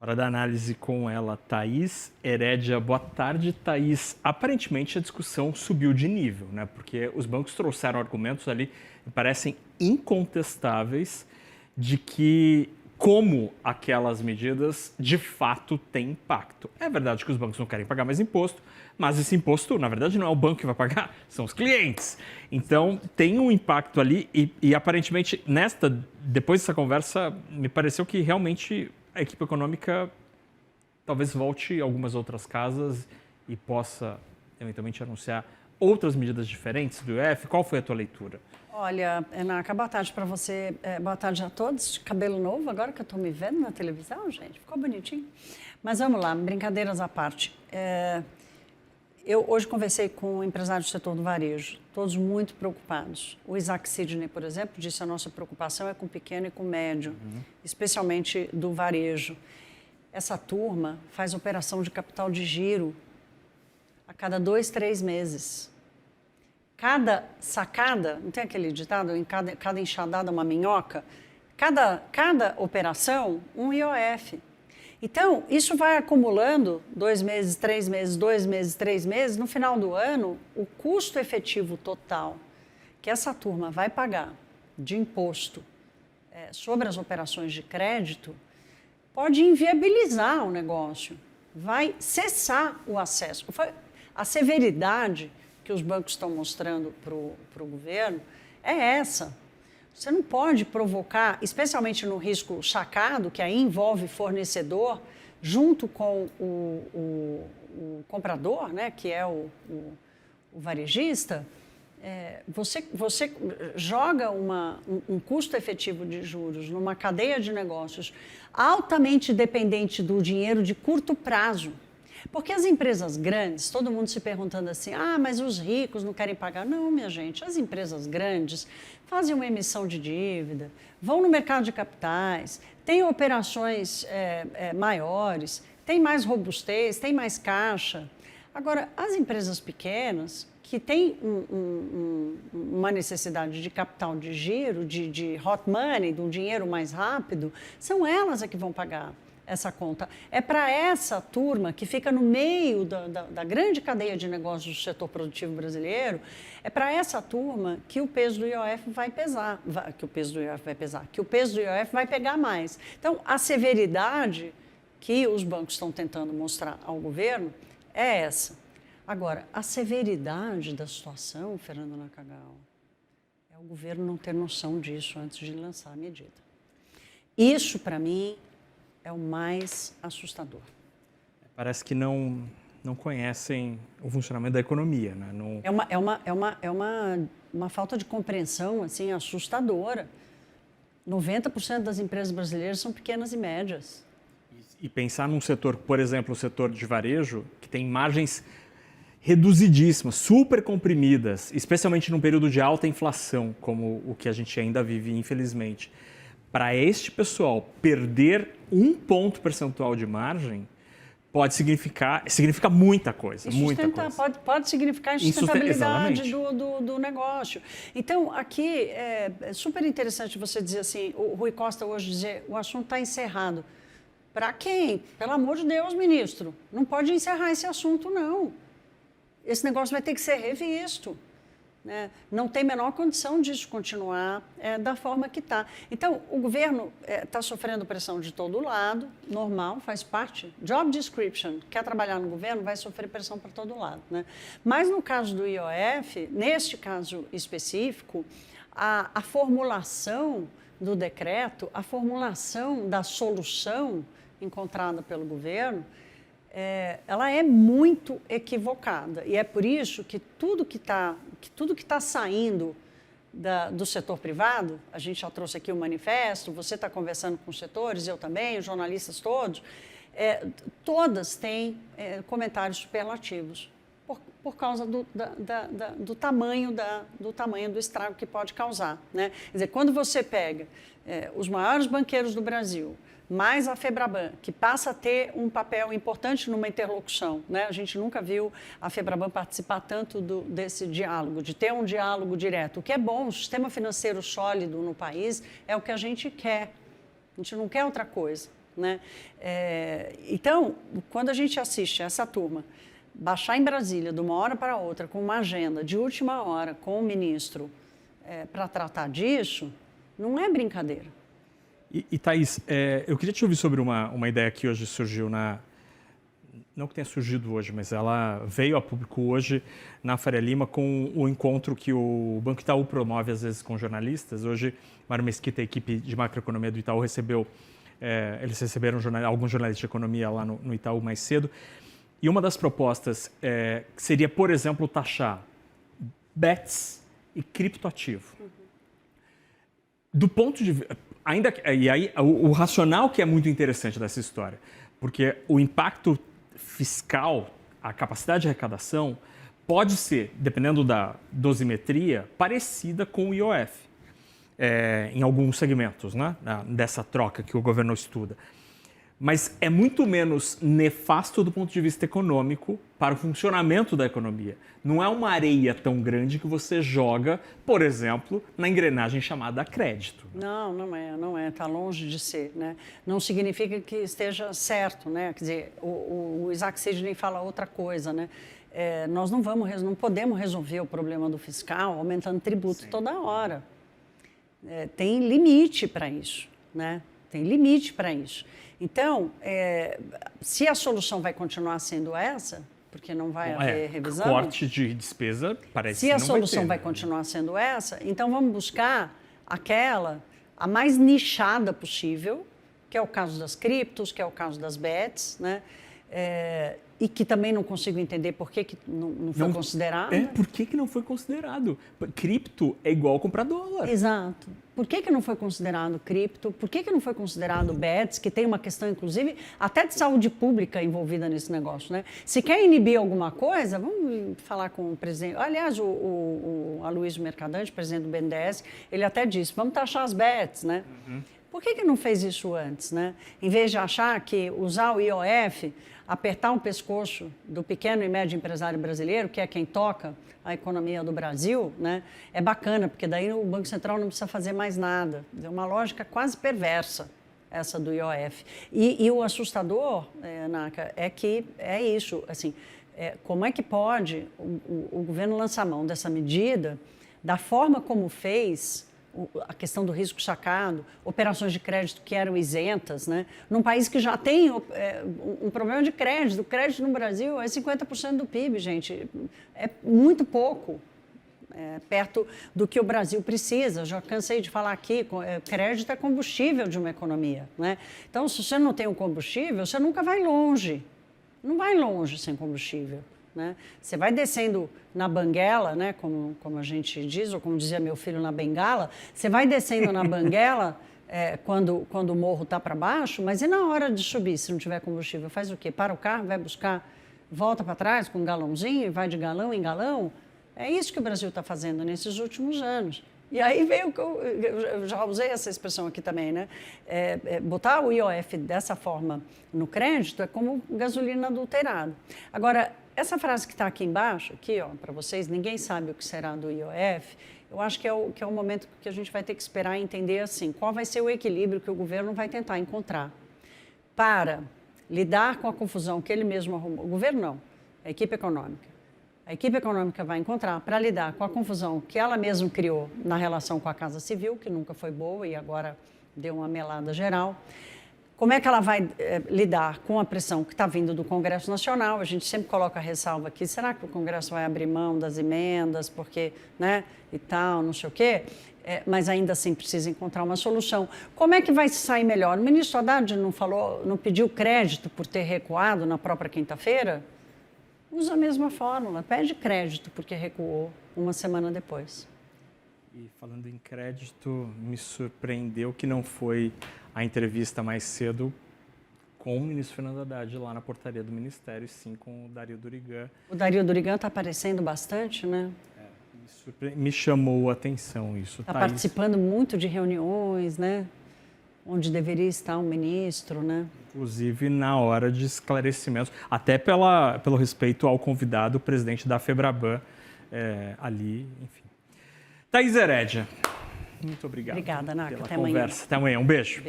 Hora da análise com ela, Thaís Herédia. Boa tarde, Thaís. Aparentemente a discussão subiu de nível, né? Porque os bancos trouxeram argumentos ali que parecem incontestáveis de que como aquelas medidas de fato têm impacto. É verdade que os bancos não querem pagar mais imposto, mas esse imposto, na verdade, não é o banco que vai pagar, são os clientes. Então, tem um impacto ali e aparentemente, depois dessa conversa, me pareceu que realmente a equipe econômica talvez volte a algumas outras casas e possa, eventualmente, anunciar outras medidas diferentes do IOF. Qual foi a tua leitura? Olha, Enaca, boa tarde para você, boa tarde a todos. Cabelo novo, agora que eu estou me vendo na televisão, gente, ficou bonitinho. Mas vamos lá, brincadeiras à parte. Eu hoje conversei com empresários do setor do varejo, todos muito preocupados. O Isaac Sidney, por exemplo, disse que a nossa preocupação é com o pequeno e com o médio, especialmente do varejo. Essa turma faz operação de capital de giro a cada 2, 3 meses. Cada sacada, não tem aquele ditado, em cada enxadada uma minhoca? Cada operação, um IOF. Então, isso vai acumulando 2 meses, 3 meses, 2 meses, 3 meses. No final do ano, o custo efetivo total que essa turma vai pagar de imposto sobre as operações de crédito pode inviabilizar o negócio, vai cessar o acesso. A severidade que os bancos estão mostrando para o governo é essa. Você não pode provocar, especialmente no risco sacado, que aí envolve fornecedor, junto com o comprador, né, que é o varejista, você joga um custo efetivo de juros numa cadeia de negócios altamente dependente do dinheiro de curto prazo. Porque as empresas grandes, todo mundo se perguntando assim, mas os ricos não querem pagar. Não, minha gente, as empresas grandes fazem uma emissão de dívida, vão no mercado de capitais, têm operações maiores, têm mais robustez, têm mais caixa. Agora, as empresas pequenas, que têm uma necessidade de capital de giro, de hot money, de um dinheiro mais rápido, são elas que vão pagar essa conta. É para essa turma que fica no meio da grande cadeia de negócios do setor produtivo brasileiro, é para essa turma que o peso do IOF vai pesar, que o peso do IOF vai pegar mais. Então, a severidade que os bancos estão tentando mostrar ao governo é essa. Agora, a severidade da situação, Fernando Nakagawa, é o governo não ter noção disso antes de lançar a medida. Isso, para mim, é o mais assustador. Parece que não conhecem o funcionamento da economia, né? É uma falta de compreensão assim, assustadora. 90% das empresas brasileiras são pequenas e médias. E pensar num setor, por exemplo, o setor de varejo, que tem margens reduzidíssimas, super comprimidas, especialmente num período de alta inflação, como o que a gente ainda vive, infelizmente. Para este pessoal, perder 1 ponto percentual de margem significa muita coisa, muita coisa. Pode significar insustentabilidade do negócio. Então, aqui é super interessante você dizer assim, o Rui Costa hoje dizer, o assunto está encerrado. Para quem? Pelo amor de Deus, ministro, não pode encerrar esse assunto, não. Esse negócio vai ter que ser revisto. Né? Não tem a menor condição disso continuar da forma que está. Então, o governo está sofrendo pressão de todo lado, normal, faz parte. Job description, quer trabalhar no governo, vai sofrer pressão para todo lado. Né? Mas no caso do IOF, neste caso específico, a formulação do decreto, a formulação da solução encontrada pelo governo, ela é muito equivocada. E é por isso que tudo que está saindo do setor privado, a gente já trouxe aqui o manifesto, você está conversando com os setores, eu também, os jornalistas todos, todas têm comentários superlativos por causa do tamanho do estrago que pode causar. Né? Quer dizer, quando você pega os maiores banqueiros do Brasil, mais a Febraban, que passa a ter um papel importante numa interlocução. Né? A gente nunca viu a Febraban participar tanto desse diálogo, de ter um diálogo direto. O que é bom, o sistema financeiro sólido no país é o que a gente quer. A gente não quer outra coisa. né? Então, quando a gente assiste essa turma baixar em Brasília de uma hora para outra com uma agenda de última hora com o ministro para tratar disso, não é brincadeira. E Thaís, eu queria te ouvir sobre uma ideia que hoje surgiu não que tenha surgido hoje, mas ela veio a público hoje na Faria Lima com o encontro que o Banco Itaú promove às vezes com jornalistas. Hoje, Mário Mesquita, a equipe de macroeconomia do Itaú, eles receberam alguns jornalistas de economia lá no Itaú mais cedo. E uma das propostas seria, por exemplo, taxar bets e criptoativo. Do ponto de vista... E aí, o racional que é muito interessante dessa história, porque o impacto fiscal, a capacidade de arrecadação, pode ser, dependendo da dosimetria, parecida com o IOF, em alguns segmentos, né, dessa troca que o governo estuda. Mas é muito menos nefasto do ponto de vista econômico para o funcionamento da economia. Não é uma areia tão grande que você joga, por exemplo, na engrenagem chamada crédito. Não é. Está longe de ser, né? Não significa que esteja certo, né? Quer dizer, o Isaac Sidney fala outra coisa, né? Nós não podemos resolver o problema do fiscal aumentando tributo Sim. toda hora. Tem limite para isso, né? Tem limite para isso. Então, se a solução vai continuar sendo essa, porque não vai haver revisão... Corte de despesa parece que não vai ter. Se a solução vai continuar sendo essa, então vamos buscar a mais nichada possível, que é o caso das criptos, que é o caso das bets, né? E que também não consigo entender por que não foi considerado. Por que não foi considerado? Cripto é igual comprar dólar. Exato. Por que não foi considerado cripto? Por que não foi considerado bets, que tem uma questão, inclusive, até de saúde pública envolvida nesse negócio, né? Se quer inibir alguma coisa, vamos falar com o presidente. Aliás, o Aloysio Mercadante, presidente do BNDES, ele até disse, vamos taxar as bets, né? Uhum. Por que não fez isso antes, né? Em vez de achar que usar o IOF, apertar o pescoço do pequeno e médio empresário brasileiro, que é quem toca a economia do Brasil, né? É bacana, porque daí o Banco Central não precisa fazer mais nada. É uma lógica quase perversa, essa do IOF. E o assustador, Naka, é que é isso, assim, como é que pode o governo lançar mão dessa medida da forma como fez a questão do risco sacado, operações de crédito que eram isentas, né? Num país que já tem um problema de crédito. O crédito no Brasil é 50% do PIB, gente. É muito pouco, perto do que o Brasil precisa. Já cansei de falar aqui, crédito é combustível de uma economia, né? Então, se você não tem um combustível, você nunca vai longe. Não vai longe sem combustível. Né? Você vai descendo na banguela, né? como a gente diz, ou como dizia meu filho, na bengala, você vai descendo na banguela quando o morro está para baixo, mas e na hora de subir, se não tiver combustível? Faz o quê? Para o carro, vai buscar, volta para trás com um galãozinho e vai de galão em galão? É isso que o Brasil está fazendo nesses últimos anos. E aí veio, eu já usei essa expressão aqui também, né? Botar o IOF dessa forma no crédito é como gasolina adulterada. Agora, essa frase que está aqui embaixo, aqui, ó, para vocês, ninguém sabe o que será do IOF, eu acho que é o momento que a gente vai ter que esperar e entender assim, qual vai ser o equilíbrio que o governo vai tentar encontrar para lidar com a confusão que ele mesmo arrumou. O governo não, a equipe econômica. A equipe econômica vai encontrar para lidar com a confusão que ela mesma criou na relação com a Casa Civil, que nunca foi boa e agora deu uma melada geral. Como é que ela vai lidar com a pressão que está vindo do Congresso Nacional? A gente sempre coloca a ressalva aqui, será que o Congresso vai abrir mão das emendas, porque, né, e tal, não sei o quê? Mas ainda assim precisa encontrar uma solução. Como é que vai se sair melhor? O ministro Haddad não pediu crédito por ter recuado na própria quinta-feira? Usa a mesma fórmula, pede crédito porque recuou uma semana depois. E falando em crédito, me surpreendeu que não foi a entrevista mais cedo com o ministro Fernando Haddad lá na portaria do Ministério, sim com o Dario Durigan. O Dario Durigan está aparecendo bastante, né? Me chamou a atenção isso. Está participando muito de reuniões, né? Onde deveria estar um ministro, né? Inclusive na hora de esclarecimentos, até pelo respeito ao convidado, o presidente da FEBRABAN, ali, enfim. Thaís Herédia, muito obrigado. Obrigada, Naka. Pela Até conversa. amanhã. Até amanhã. Um beijo.